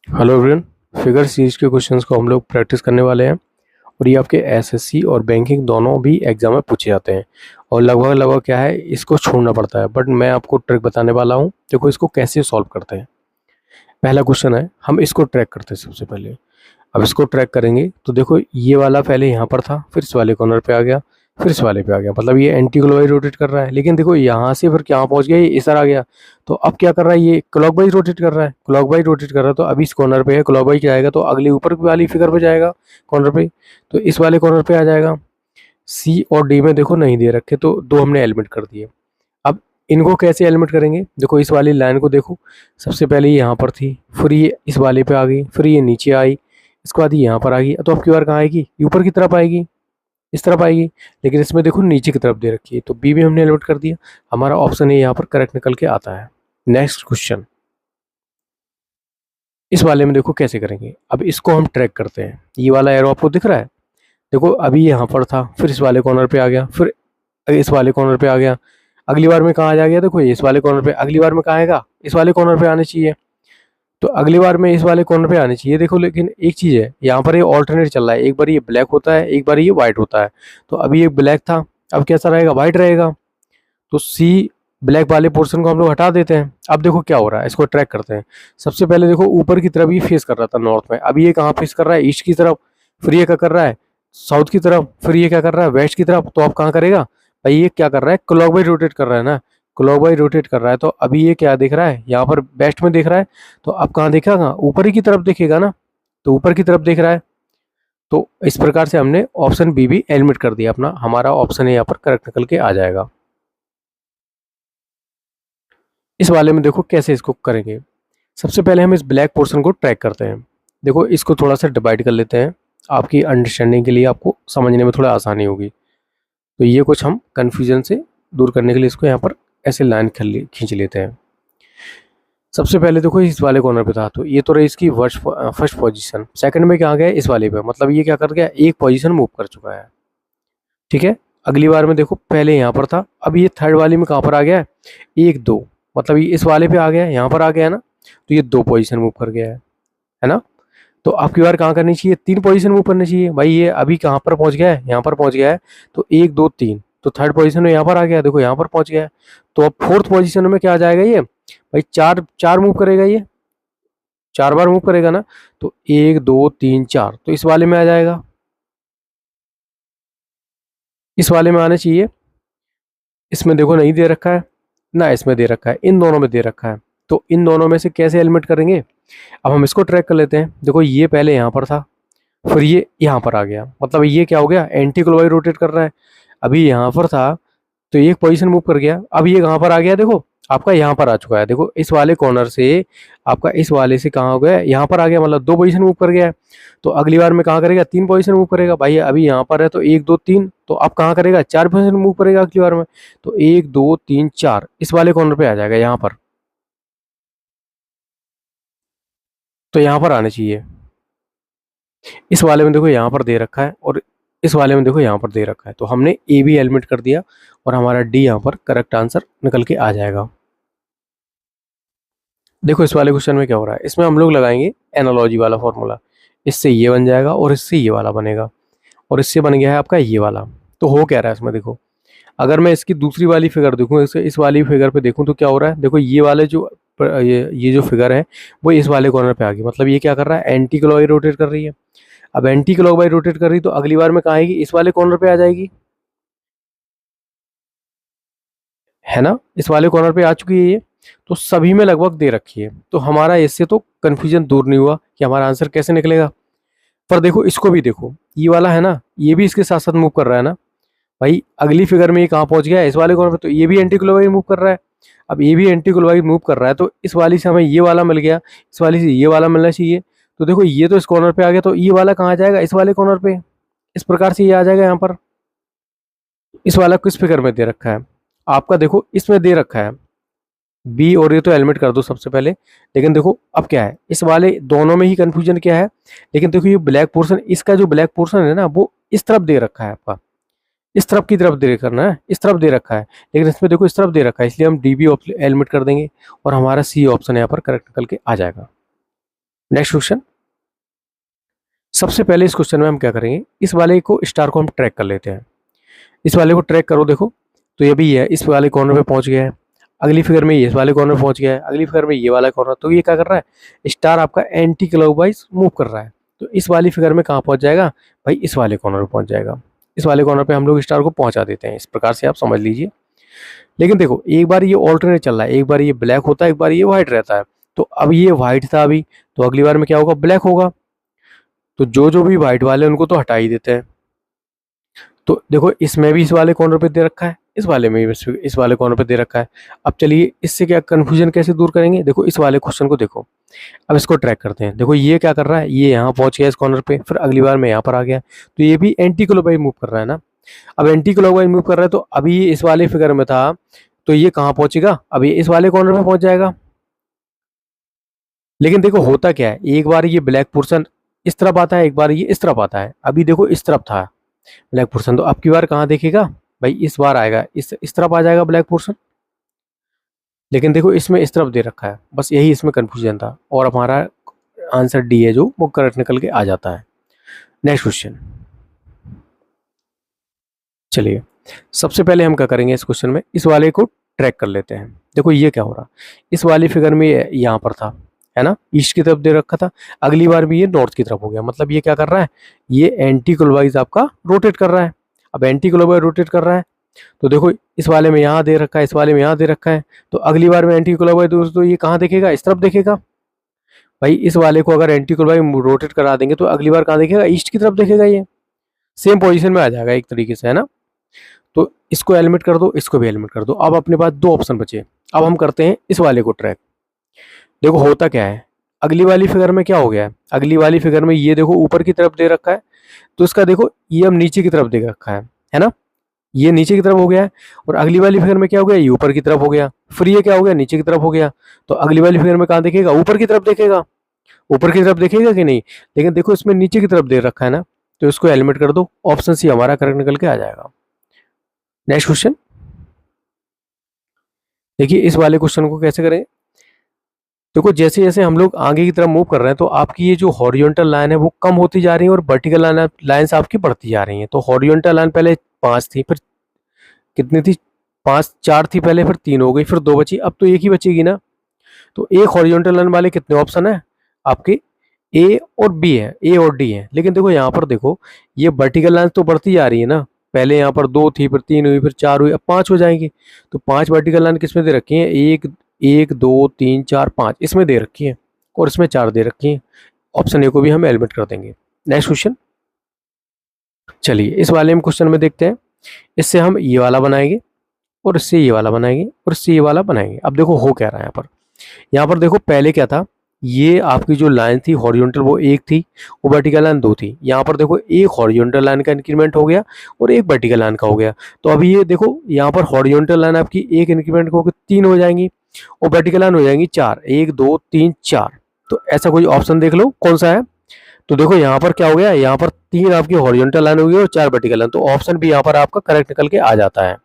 Hello everyone. Figure series के questions को हम लोग प्रैक्टिस करने वाले हैं और ये आपके एसएससी और बैंकिंग दोनों भी एग्जाम में पूछे जाते हैं और लगभग लगभग क्या है, इसको छोड़ना पड़ता है। बट मैं आपको ट्रिक बताने वाला हूँ, देखो इसको कैसे सॉल्व करते हैं। पहला क्वेश्चन है, हम इसको ट्रैक करते हैं सबसे पहले। अब इसको ट्रैक करेंगे तो देखो ये वाला पहले यहाँ पर था, फिर इस वाले कॉर्नर पे आ गया, फिर इस वाले पे आ गया, मतलब ये एंटी क्लॉकवाइज रोटेट कर रहा है। लेकिन देखो यहाँ से फिर क्या पहुंच गया, ये इस तरह आ गया। तो अब क्या कर रहा है, ये क्लॉकवाइज रोटेट कर रहा है, क्लॉकवाइज रोटेट कर रहा है। तो अभी इस कॉर्नर पे है, क्लॉकवाइज जाएगा तो अगले ऊपर वाली फिगर पे जाएगा, कॉर्नर पे। तो इस वाले कॉर्नर पे आ जाएगा। सी और डी में देखो नहीं दे रखे, तो दो हमने एलिमिट कर दिए। अब इनको कैसे एलिमिट करेंगे, देखो इस वाली लाइन को देखो, सबसे पहले ये यहाँ पर थी, फिर ये इस वाले पे आ गई, फिर ये नीचे आई, इसके बाद ये यहाँ पर आ गई। तो अब की बार कहाँ आएगी, ऊपर की तरफ आएगी, इस तरफ आएगी। लेकिन इसमें देखो नीचे की तरफ दे रखी है, तो बी भी हमने एलिमिट कर दिया। हमारा ऑप्शन ए यहाँ पर करेक्ट निकल के आता है। नेक्स्ट क्वेश्चन, इस वाले में देखो कैसे करेंगे। अब इसको हम ट्रैक करते हैं, ये वाला एरो आपको दिख रहा है, देखो अभी यहाँ पर था, फिर इस वाले कॉर्नर पे आ गया, फिर इस वाले कॉर्नर पे आ गया। अगली बार में कहाँ आ जाएगा, देखो ये इस वाले कॉर्नर पे, अगली बार में कहाँ आएगा, इस वाले कॉर्नर पे आने चाहिए। तो अगली बार में इस वाले कॉर्नर पे आने चाहिए। देखो लेकिन एक चीज़ है, यहाँ पर ये ऑल्टरनेट चल रहा है, एक बार ये ब्लैक होता है, एक बार ये व्हाइट होता है। तो अभी ये ब्लैक था, अब कैसा रहेगा, व्हाइट रहेगा। तो सी ब्लैक वाले पोर्शन को हम लोग हटा देते हैं। अब देखो क्या हो रहा है, इसको ट्रैक करते हैं। सबसे पहले देखो ऊपर की तरफ ये फेस कर रहा था नॉर्थ में, अभी ये कहाँ फेस कर रहा है, ईस्ट की तरफ। फिर ये क्या कर रहा है, साउथ की तरफ। फिर ये क्या कर रहा है, वेस्ट की तरफ। तो अब कहाँ करेगा भाई, ये क्या कर रहा है, क्लॉकवाइज रोटेट कर रहा है ना, क्लॉकवाइज रोटेट कर रहा है। तो अभी ये क्या देख रहा है, यहाँ पर वेस्ट में देख रहा है। तो अब कहाँ देखेगा, ऊपर ही की तरफ देखेगा ना, तो ऊपर की तरफ देख रहा है। तो इस प्रकार से हमने ऑप्शन बी भी एलिमिट कर दिया अपना, हमारा ऑप्शन है यहाँ पर करेक्ट निकल के आ जाएगा। इस वाले में देखो कैसे इसको करेंगे। सबसे पहले हम इस ब्लैक पोर्शन को ट्रैक करते हैं। देखो इसको थोड़ा सा डिवाइड कर लेते हैं, आपकी अंडरस्टैंडिंग के लिए, आपको समझने में थोड़ा आसानी होगी। तो ये कुछ हम कन्फ्यूजन से दूर करने के लिए इसको यहाँ पर ऐसे लाइन खींच लेते हैं। सबसे पहले देखो इस वाले कॉर्नर पे था, तो ये तो रही इसकी फर्स्ट पोजीशन। सेकंड में क्या आ गया, इस वाले पे, मतलब ये क्या कर गया, एक पोजीशन मूव कर चुका है। ठीक है, अगली बार में देखो पहले यहाँ पर था, अब ये थर्ड वाली में कहाँ पर आ गया है, एक दो, मतलब ये इस वाले पे आ गया है, यहाँ पर आ गया है ना। तो ये दो पोजीशन मूव कर गया है ना। तो आपकी बार कहाँ करनी चाहिए, तीन पोजीशन मूव करनी चाहिए भाई। ये अभी कहाँ पर पहुंच गया है, यहाँ पर पहुंच गया है। तो एक दो तीन, तो थर्ड पोजीशन में यहाँ पर आ गया, देखो यहाँ पर पहुंच गया है। तो अब फोर्थ पोजीशन में क्या आ जाएगा, ये भाई चार चार मूव करेगा, ये चार बार मूव करेगा ना। तो एक दो तीन चार, तो इस वाले में आ जाएगा, इस वाले में आना चाहिए। इसमें देखो नहीं दे रखा है ना, इसमें दे रखा है, इन दोनों में दे रखा है। तो इन दोनों में से कैसे एलिमिट करेंगे। अब हम इसको ट्रैक कर लेते हैं। देखो ये पहले यहाँ पर था, फिर ये यहाँ पर आ गया, मतलब ये क्या हो गया, एंटी क्लॉकवाइज रोटेट कर रहा है। अभी यहाँ पर था, तो एक पोजीशन मूव कर गया। अब ये कहाँ पर आ गया, देखो आपका यहाँ पर आ चुका है। देखो इस वाले कॉर्नर से आपका इस वाले से कहाँ हो गया, यहाँ पर आ गया, मतलब दो पोजीशन मूव कर गया है। तो अगली बार में कहाँ करेगा, तीन पोजीशन मूव करेगा भाई। अभी यहाँ पर है तो एक दो तीन, तो अब कहाँ करेगा, चार पोजीशन मूव करेगा अगली बार में। तो एक दो तीन चार, इस वाले कॉर्नर पे आ जाएगा यहाँ पर, तो यहाँ पर आने चाहिए। इस वाले में देखो यहाँ पर दे रखा है, और इस वाले में देखो यहाँ पर दे रखा है। तो हमने ए भी एलिमिट कर दिया और हमारा डी यहाँ पर करेक्ट आंसर निकल के आ जाएगा। देखो इस वाले क्वेश्चन में क्या हो रहा है, इसमें हम लोग लगाएंगे एनालॉजी वाला फॉर्मूला। इससे ये बन जाएगा और इससे ये वाला बनेगा, और इससे बन गया है आपका ये वाला। तो हो क्या रहा है इसमें, देखो अगर मैं इसकी दूसरी वाली फिगर देखूँ, इस वाली फिगर पे देखूँ, तो क्या हो रहा है, देखो ये वाले जो ये जो फिगर है वो इस वाले कॉर्नर पे आ गई। मतलब ये क्या कर रहा है, एंटी क्लॉकवाइज रोटेट कर रही है। अब एंटी क्लॉकवाइज रोटेट कर रही, तो अगली बार में कहाँ आएगी, इस वाले कॉर्नर पे आ जाएगी, है ना। इस वाले कॉर्नर पे आ चुकी है ये। तो सभी में लगभग दे रखी है, तो हमारा इससे तो कंफ्यूजन दूर नहीं हुआ कि हमारा आंसर कैसे निकलेगा। पर देखो इसको भी देखो, ये वाला है ना, ये भी इसके साथ साथ मूव कर रहा है ना भाई। अगली फिगर में ये कहाँ पहुंच गया है, इस वाले कॉर्नर पे, तो ये भी एंटी क्लॉकवाइज मूव कर रहा है। अब ये भी एंटी क्लॉकवाइज मूव कर रहा है, तो इस वाली से हमें ये वाला मिल गया, इस वाली से ये वाला मिलना चाहिए। तो देखो ये तो इस कॉर्नर पे आ गया, तो ये वाला कहाँ जाएगा, इस वाले कॉर्नर पे। इस प्रकार से ये आ जाएगा यहाँ पर। इस वाला किस फिगर में दे रखा है, आपका देखो इसमें दे रखा है बी, और ये तो एलिमिट कर दो सबसे पहले। लेकिन देखो अब क्या है, इस वाले दोनों में ही कंफ्यूजन क्या है। लेकिन देखो ये ब्लैक पोर्शन, इसका जो ब्लैक पोर्शन है ना, वो इस तरफ दे रखा है आपका, इस तरफ की तरफ दे करना है, इस तरफ दे रखा है। लेकिन इसमें देखो इस तरफ दे रखा है, इसलिए हम डी बी एलिमिट कर देंगे और हमारा सी ऑप्शन यहाँ पर करेक्ट निकल के आ जाएगा। नेक्स्ट क्वेश्चन, सबसे पहले इस क्वेश्चन में हम क्या करेंगे, इस वाले को स्टार को हम ट्रैक कर लेते हैं। इस वाले को ट्रैक करो, देखो तो ये भी है, इस वाले कॉर्नर पे पहुंच गया है, अगली फिगर में ये इस वाले कॉर्नर पे पहुंच गया है, अगली फिगर में ये वाला कॉर्नर, तो ये क्या कर रहा है, स्टार आपका एंटी क्लॉकवाइज मूव कर रहा है। तो इस वाली फिगर में कहाँ पहुंच जाएगा भाई, इस वाले कॉर्नर पे पहुंच जाएगा। इस वाले कॉर्नर पे हम लोग स्टार को पहुंचा देते हैं, इस प्रकार से आप समझ लीजिए। लेकिन देखो एक बार ये ऑल्टरनेट चल रहा है, एक बार ये ब्लैक होता है, एक बार ये व्हाइट रहता है। तो अब ये व्हाइट था अभी, तो अगली बार में क्या होगा, ब्लैक होगा। तो जो जो भी व्हाइट वाले उनको तो हटा ही देते हैं। तो देखो इसमें भी इस वाले कॉर्नर पे दे रखा है, इस वाले में भी इस वाले कॉर्नर पे दे रखा है। अब चलिए इससे क्या कंफ्यूजन कैसे दूर करेंगे, देखो इस वाले क्वेश्चन को देखो, अब इसको ट्रैक करते हैं। देखो ये क्या कर रहा है, ये यहाँ पहुंच गया इस कॉर्नर पे, फिर अगली बार में यहाँ पर आ गया, तो ये भी एंटी क्लॉकवाइज मूव कर रहा है ना। अब एंटी क्लॉकवाइज मूव कर रहा है, तो अभी ये इस वाले फिगर में था, तो ये कहाँ पहुंचेगा, अब ये इस वाले कॉर्नर पे पहुंच जाएगा। लेकिन देखो होता क्या है, एक बार ये ब्लैक पोर्शन इस तरफ आता है, एक बार ये इस तरफ आता है। अभी देखो इस तरफ था ब्लैक पोर्शन, तो अब की बार कहाँ देखेगा भाई, इस बार आएगा, इस तरफ आ जाएगा ब्लैक पोर्शन। लेकिन देखो इसमें इस तरफ दे रखा है, बस यही इसमें कंफ्यूजन था, और हमारा आंसर डी है जो वो करेक्ट निकल के आ जाता है। नेक्स्ट क्वेश्चन, चलिए सबसे पहले हम क्या करेंगे, इस क्वेश्चन में इस वाले को ट्रैक कर लेते हैं। देखो ये क्या हो रहा, इस वाली फिगर में ये यहाँ पर था, है ना, ईस्ट की तरफ दे रखा था, अगली बार भी ये नॉर्थ की तरफ हो गया। मतलब ये क्या कर रहा है, ये एंटी क्लॉकवाइज आपका रोटेट कर रहा है। अब एंटी क्लॉकवाइज रोटेट कर रहा है, तो देखो इस वाले में यहाँ दे रखा है, इस वाले में यहाँ दे रखा है, तो अगली बार में एंटी क्लॉकवाइज दोस्तों ये कहाँ देखेगा, इस तरफ देखेगा। भाई इस वाले को अगर एंटी क्लॉकवाइज रोटेट करा देंगे तो अगली बार कहाँ देखेगा, ईस्ट की तरफ देखेगा, ये सेम पोजीशन में आ जाएगा एक तरीके से, है ना। तो इसको एलिमिनेट कर दो, इसको भी एलिमिनेट कर दो। अब अपने पास दो ऑप्शन बचे, अब हम करते हैं इस वाले को ट्रैक। देखो होता क्या है, अगली वाली फिगर में क्या हो गया है, अगली वाली फिगर में ये देखो ऊपर की तरफ दे रखा है, तो इसका देखो ये अब नीचे की तरफ दे रखा है ना, ये नीचे की तरफ हो गया है। और अगली वाली फिगर में क्या हो गया, ये ऊपर की तरफ हो गया, फिर ये क्या हो गया, नीचे की तरफ हो गया। तो अगली वाली फिगर में कहाँ देखेगा, ऊपर की तरफ देखेगा, ऊपर की तरफ देखेगा कि नहीं। लेकिन देखो इसमें नीचे की तरफ दे रखा है ना, तो इसको एलिमिनेट कर दो, ऑप्शन सी हमारा करेक्ट निकल के आ जाएगा। नेक्स्ट क्वेश्चन, देखिए इस वाले क्वेश्चन को कैसे करें। देखो जैसे जैसे हम लोग आगे की तरफ मूव कर रहे हैं, तो आपकी ये जो हॉरिजॉन्टल लाइन है वो कम होती जा रही है और वर्टिकल लाइंस आपकी बढ़ती जा रही हैं। तो हॉरिजॉन्टल लाइन पहले 5 थी, फिर कितनी थी, 5 4 थी पहले, फिर 3 हो गई, फिर 2 बची, अब तो एक ही बचेगी ना। तो एक हॉरिजॉन्टल लाइन वाले कितने ऑप्शन है आपके, ए और बी है, ए और डी है। लेकिन देखो यहाँ पर देखो ये वर्टिकल लाइन तो बढ़ती जा रही है ना, पहले यहाँ पर 2 थी, फिर 3 हुई, फिर 4 हुई, अब 5 हो जाएंगी। तो 5 वर्टिकल लाइन किसमें दे रखी है, 1 2 3 4 5 इसमें दे रखी है, और इसमें 4 दे रखी है। ऑप्शन ए को भी हम एलिमिनेट कर देंगे। नेक्स्ट क्वेश्चन, चलिए इस वाले में क्वेश्चन में देखते हैं, इससे हम ये वाला बनाएंगे, और इससे ये वाला बनाएंगे, और इससे ये वाला बनाएंगे। अब देखो हो क्या रहा है यहाँ पर देखो पहले क्या था, ये आपकी जो लाइन थी हॉरिजॉन्टल वो एक थी, वो वर्टिकल लाइन 2 थी। यहाँ पर देखो एक हॉरिजॉन्टल लाइन का इंक्रीमेंट हो गया और एक वर्टिकल लाइन का हो गया। तो अभी ये देखो यहाँ पर हॉरिजॉन्टल लाइन आपकी एक इंक्रीमेंट होकर 3 हो जाएंगी, और वर्टिकल लाइन हो जाएंगी 4, 1 2 3 4। तो ऐसा कोई ऑप्शन देख लो कौन सा है। तो देखो यहाँ पर क्या हो गया, यहाँ पर 3 आपकी हॉरिजॉन्टल लाइन हो गई और 4 वर्टिकल लाइन, तो ऑप्शन भी यहाँ पर आपका करेक्ट निकल के आ जाता है।